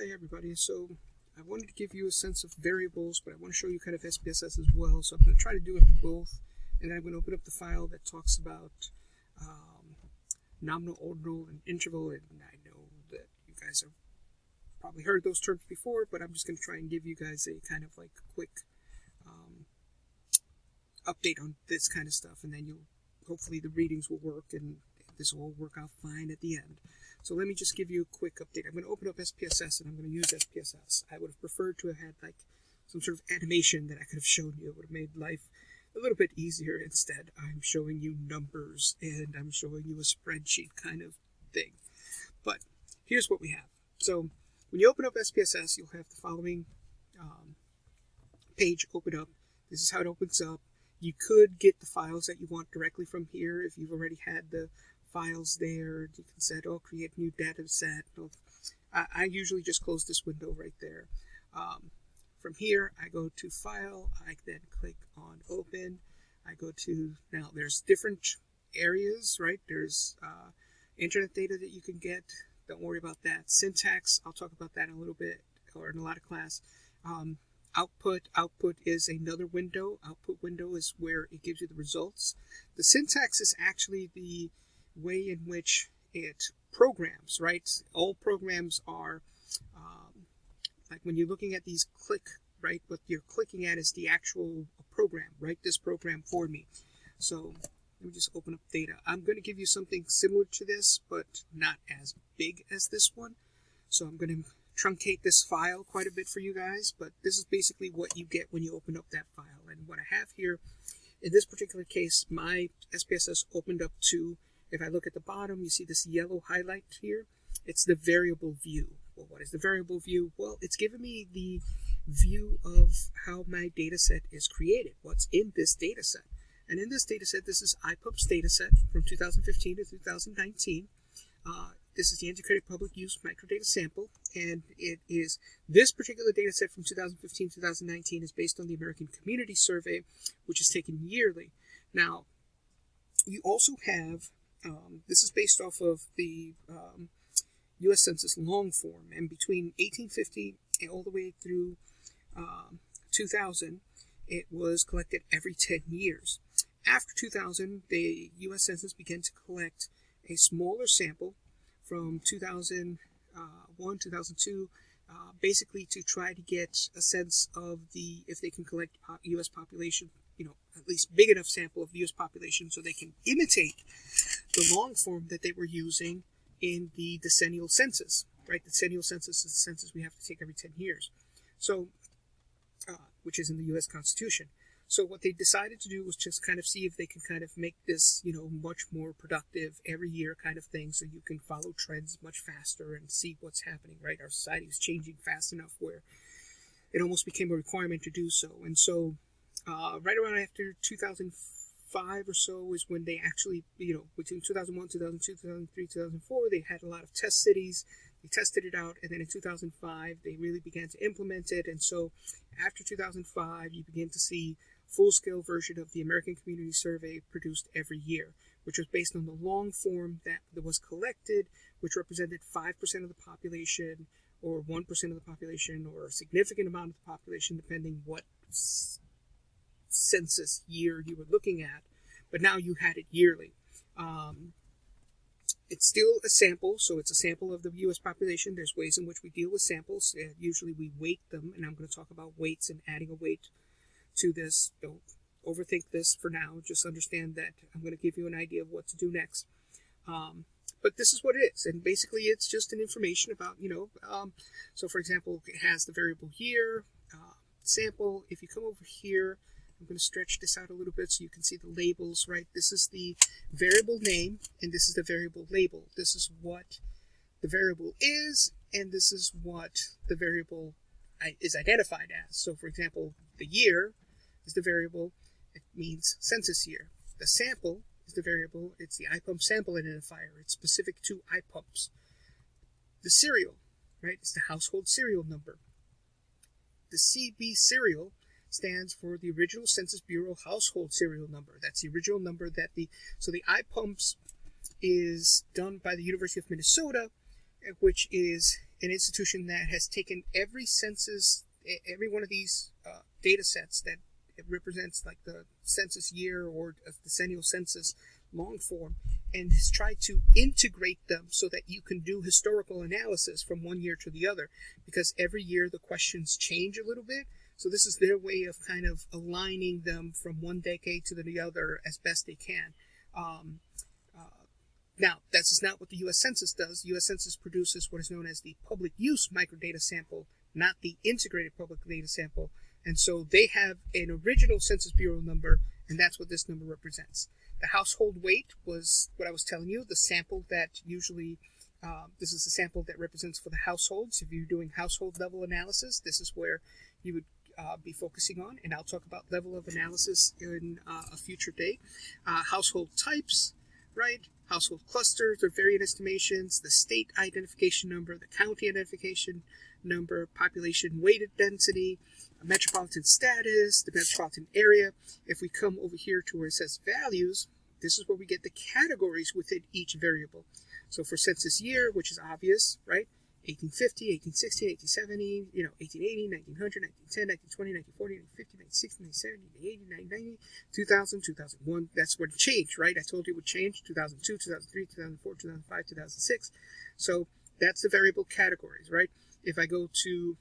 Hi everybody, so I wanted to give you a sense of variables, but I want to show you kind of SPSS as well, so I'm going to try to do it both, and then I'm going to open up the file that talks about nominal, ordinal, and interval, and I know that you guys have probably heard those terms before, but I'm just going to try and give you guys a kind of like quick update on this kind of stuff, and then hopefully the readings will work, and this will all work out fine at the end. So let me just give you a quick update. I'm going to open up SPSS and I'm going to use SPSS. I would have preferred to have had like some sort of animation that I could have shown you. It would have made life a little bit easier. Instead, I'm showing you numbers and I'm showing you a spreadsheet kind of thing. But here's what we have. So when you open up SPSS, you'll have the following page open up. This is how it opens up. You could get the files that you want directly from here if you've already had the files there. You can say, oh, create a new data set. I usually just close this window right there. From here, I go to File. I then click on Open. I go to, now there's different areas, right? There's internet data that you can get. Don't worry about that. Syntax, I'll talk about that in a little bit, or in a lot of class. Output is another window. Output window is where it gives you the results. The syntax is actually the way in which it programs, right? All programs are like when you're looking at these click, right? What you're clicking at is the actual program. Write this program for me. So let me just open up data. I'm going to give you something similar to this, but not as big as this one. So I'm going to truncate this file quite a bit for you guys, but this is basically what you get when you open up that file. And what I have here, in this particular case, my SPSS opened up to, if I look at the bottom, you see this yellow highlight here. It's the variable view. Well, what is the variable view? Well, it's giving me the view of how my data set is created, what's in this data set. And in this data set, this is IPUB's data set from 2015 to 2019. This is the Integrated Public Use Microdata Sample, and it is this particular data set from 2015-2019 is based on the American Community Survey, which is taken yearly. Now, you also have, this is based off of the U.S. Census long form, and between 1850 and all the way through 2000, it was collected every 10 years. After 2000, the U.S. Census began to collect a smaller sample from 2001, 2002, basically to try to get a sense of if they can collect U.S. population, at least big enough sample of the U.S. population so they can imitate the long form that they were using in the decennial census, right? The decennial census is the census we have to take every 10 years. So, which is in the U.S. Constitution. So what they decided to do was just kind of see if they can kind of make this, much more productive every year kind of thing, so you can follow trends much faster and see what's happening, right? Our society is changing fast enough where it almost became a requirement to do so. And so right around after 2005 or so is when they actually, between 2001, 2002, 2003, 2004, they had a lot of test cities. They tested it out, and then in 2005, they really began to implement it. And so after 2005, you begin to see full-scale version of the American Community Survey produced every year, which was based on the long form that was collected, which represented 5% of the population, or 1% of the population, or a significant amount of the population, depending what census year you were looking at. But now you had it yearly. It's still a sample, so it's a sample of the U.S. population. There's ways in which we deal with samples. Usually we weight them, and I'm going to talk about weights and adding a weight to this. Don't overthink this for now. Just understand that I'm going to give you an idea of what to do next. But this is what it is, and basically it's just an information about, so for example, it has the variable year, sample. If you come over here, I'm going to stretch this out a little bit so you can see the labels, right? This is the variable name, and this is the variable label. This is what the variable is, and this is what the variable is identified as. So for example, the year is the variable. It means census year. The sample is the variable. It's the IPUB sample identifier. It's specific to IPUBs. The serial, right, is the household serial number. The CB serial stands for the original Census Bureau household serial number. That's the original number that so the IPUBs is done by the University of Minnesota, which is an institution that has taken every census, every one of these data sets that it represents, like the census year or a decennial census long form, and has tried to integrate them so that you can do historical analysis from one year to the other, because every year the questions change a little bit. So this is their way of kind of aligning them from one decade to the other as best they can. Now, this is not what the U.S. Census does. The U.S. Census produces what is known as the public use microdata sample, not the integrated public data sample. And so they have an original Census Bureau number, and that's what this number represents. The household weight was what I was telling you, the sample that usually, this is the sample that represents for the households. If you're doing household level analysis, this is where you would be focusing on, and I'll talk about level of analysis in a future date. Household types, right? Household clusters or variant estimations, the state identification number, the county identification number, population weighted density, metropolitan status, the metropolitan area. If we come over here to where it says values, this is where we get the categories within each variable. So for census year, which is obvious, right? 1850, 1860, 1870, 1880, 1900, 1910, 1920, 1940, 1960, 1970, 1980, 1990, 2000, 2001. That's what changed, right? I told you it would change. 2002, 2003, 2004, 2005, 2006. So that's the variable categories, right? If I go to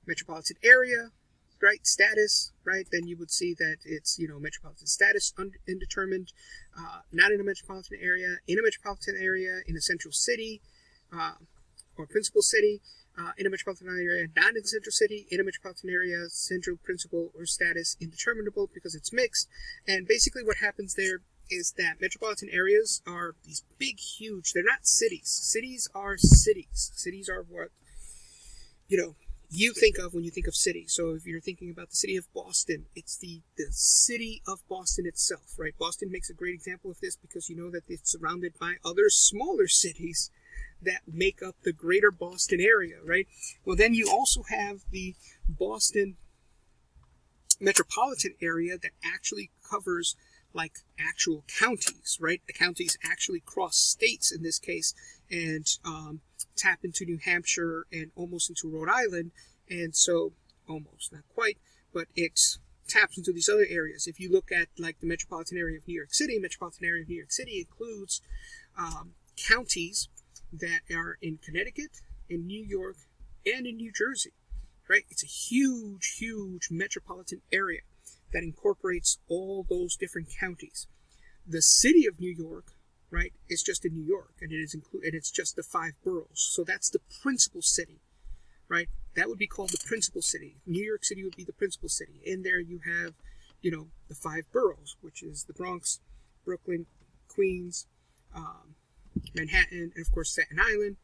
metropolitan area, right, status, right, then you would see that it's, metropolitan status indeterminate, not in a metropolitan area, in a metropolitan area, in a central city, or principal city, in a metropolitan area, not in the central city, in a metropolitan area, central, principal, or status indeterminable because it's mixed. And basically what happens there is that metropolitan areas are these big, huge, they're not cities. Cities are cities. Cities are what, you think of when you think of city. So if you're thinking about the city of Boston, it's the city of Boston itself, right? Boston makes a great example of this because you know that it's surrounded by other smaller cities that make up the greater Boston area, right? Well, then you also have the Boston metropolitan area that actually covers like actual counties, right? The counties actually cross states in this case and tap into New Hampshire and almost into Rhode Island. And so, almost, not quite, but it taps into these other areas. If you look at like the metropolitan area of New York City, metropolitan area of New York City includes counties that are in Connecticut, in New York, and in New Jersey, right? It's a huge, huge metropolitan area that incorporates all those different counties. The city of New York, right, is just in New York, and it's just the 5 boroughs. So that's the principal city, right? That would be called the principal city. New York City would be the principal city. In there you have, the 5 boroughs, which is the Bronx, Brooklyn, Queens, Manhattan, and of course Staten Island.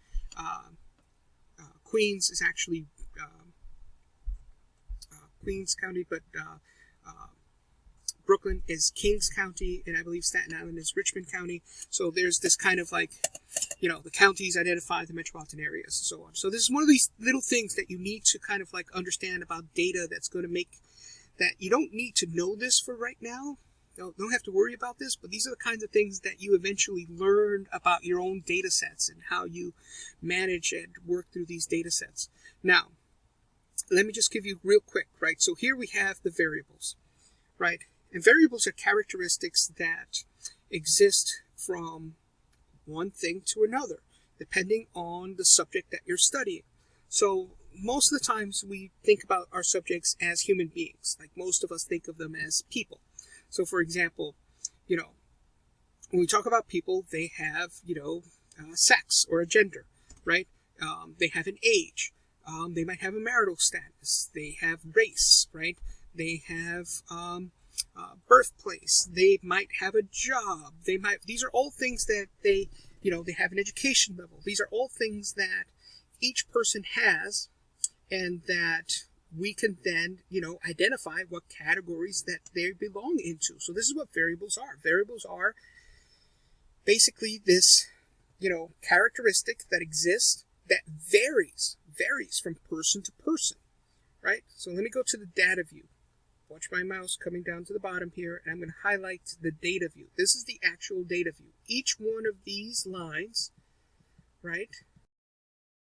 Queens is actually Queens County, but Brooklyn is Kings County, and I believe Staten Island is Richmond County. So there's this kind of like, the counties identify the metropolitan areas and so on. So this is one of these little things that you need to kind of like understand about data that's going to make that you don't need to know this for right now. Don't have to worry about this, but these are the kinds of things that you eventually learn about your own data sets and how you manage and work through these data sets. Now, let me just give you real quick, right? So here we have the variables, right? And variables are characteristics that exist from one thing to another, depending on the subject that you're studying. So most of the times we think about our subjects as human beings. Like most of us think of them as people. So for example, when we talk about people, they have, sex or a gender, right? They have an age. They might have a marital status. They have race, right? They have birthplace. They might have a job. These are all things that they have an education level. These are all things that each person has and that we can then, identify what categories that they belong into. So this is what variables are. Variables are basically this, characteristic that exists that varies from person to person, right? So let me go to the data view. Watch my mouse coming down to the bottom here, and I'm going to highlight the data view. This is the actual data view. Each one of these lines, right,